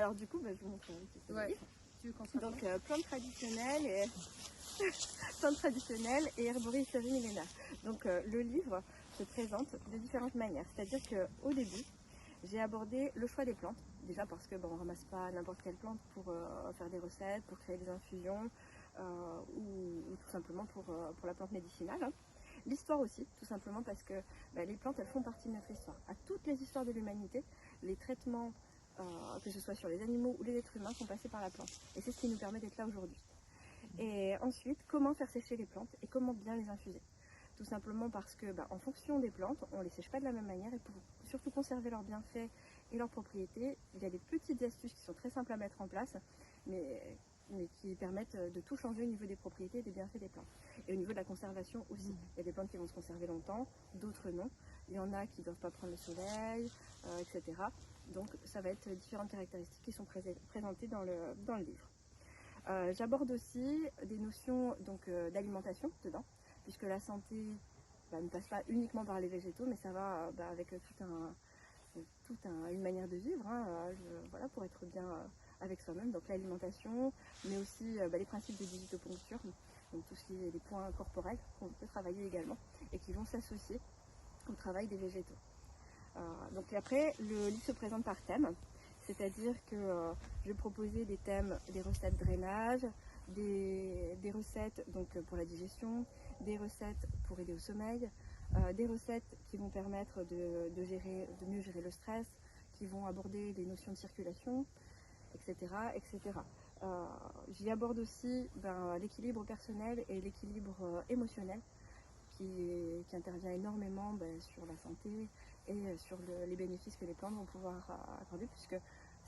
Alors du coup, je vais vous montrer un petit peu. Ouais. Donc plantes traditionnelles et plantes traditionnelles et herboristerie millénaire. Donc le livre se présente de différentes manières. C'est-à-dire qu'au début, j'ai abordé le choix des plantes. Déjà parce que on ramasse pas n'importe quelle plante pour faire des recettes, pour créer des infusions ou tout simplement pour la plante médicinale. Hein. L'histoire aussi, tout simplement parce que les plantes, elles font partie de notre histoire. À toutes les histoires de l'humanité, les traitements, que ce soit sur les animaux ou les êtres humains, sont passés par la plante. Et c'est ce qui nous permet d'être là aujourd'hui. Et ensuite, comment faire sécher les plantes et comment bien les infuser. Tout simplement parce que, en fonction des plantes, on ne les sèche pas de la même manière et pour surtout conserver leurs bienfaits et leurs propriétés, il y a des petites astuces qui sont très simples à mettre en place, mais qui permettent de tout changer au niveau des propriétés et des bienfaits des plantes. Et au niveau de la conservation aussi. Il y a des plantes qui vont se conserver longtemps, d'autres non. Il y en a qui ne doivent pas prendre le soleil, etc. Donc ça va être différentes caractéristiques qui sont présentées dans le livre. J'aborde aussi des notions d'alimentation dedans, puisque la santé ne passe pas uniquement par les végétaux, mais ça va avec une manière de vivre, hein, voilà, pour être bien avec soi-même. Donc l'alimentation, mais aussi les principes de digitoponcture, donc tout ce qui est les points corporels qu'on peut travailler également et qui vont s'associer au travail des végétaux. Donc après, le livre se présente par thème. C'est-à-dire que je vais proposer des thèmes, des recettes drainage, des recettes pour la digestion, des recettes pour aider au sommeil, des recettes qui vont permettre de mieux gérer le stress, qui vont aborder les notions de circulation, etc. etc. J'y aborde aussi l'équilibre personnel et l'équilibre émotionnel qui intervient énormément sur la santé et sur les bénéfices que les plantes vont pouvoir accorder, puisque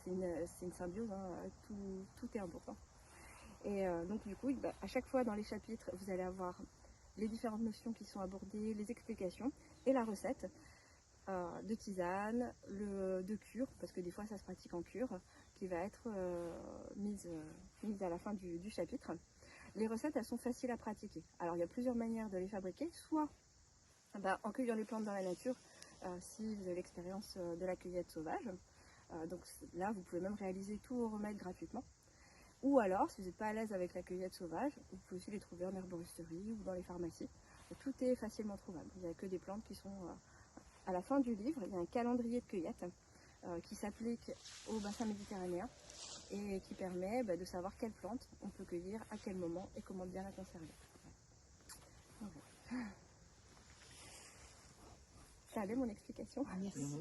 c'est une symbiose, hein, tout est important. Et donc du coup, à chaque fois dans les chapitres, vous allez avoir les différentes notions qui sont abordées, les explications et la recette de tisane, de cure, parce que des fois ça se pratique en cure, qui va être mise à la fin du chapitre. Les recettes, elles sont faciles à pratiquer. Alors il y a plusieurs manières de les fabriquer, soit en cueillant les plantes dans la nature, si vous avez l'expérience de la cueillette sauvage. Donc là, vous pouvez même réaliser tous vos remèdes gratuitement. Ou alors, si vous n'êtes pas à l'aise avec la cueillette sauvage, vous pouvez aussi les trouver en herboristerie ou dans les pharmacies. Tout est facilement trouvable. Il n'y a que des plantes qui sont... à la fin du livre, il y a un calendrier de cueillette qui s'applique au bassin méditerranéen et qui permet de savoir quelle plante on peut cueillir, à quel moment et comment bien la conserver. Voilà. Ça allait mon explication. Merci.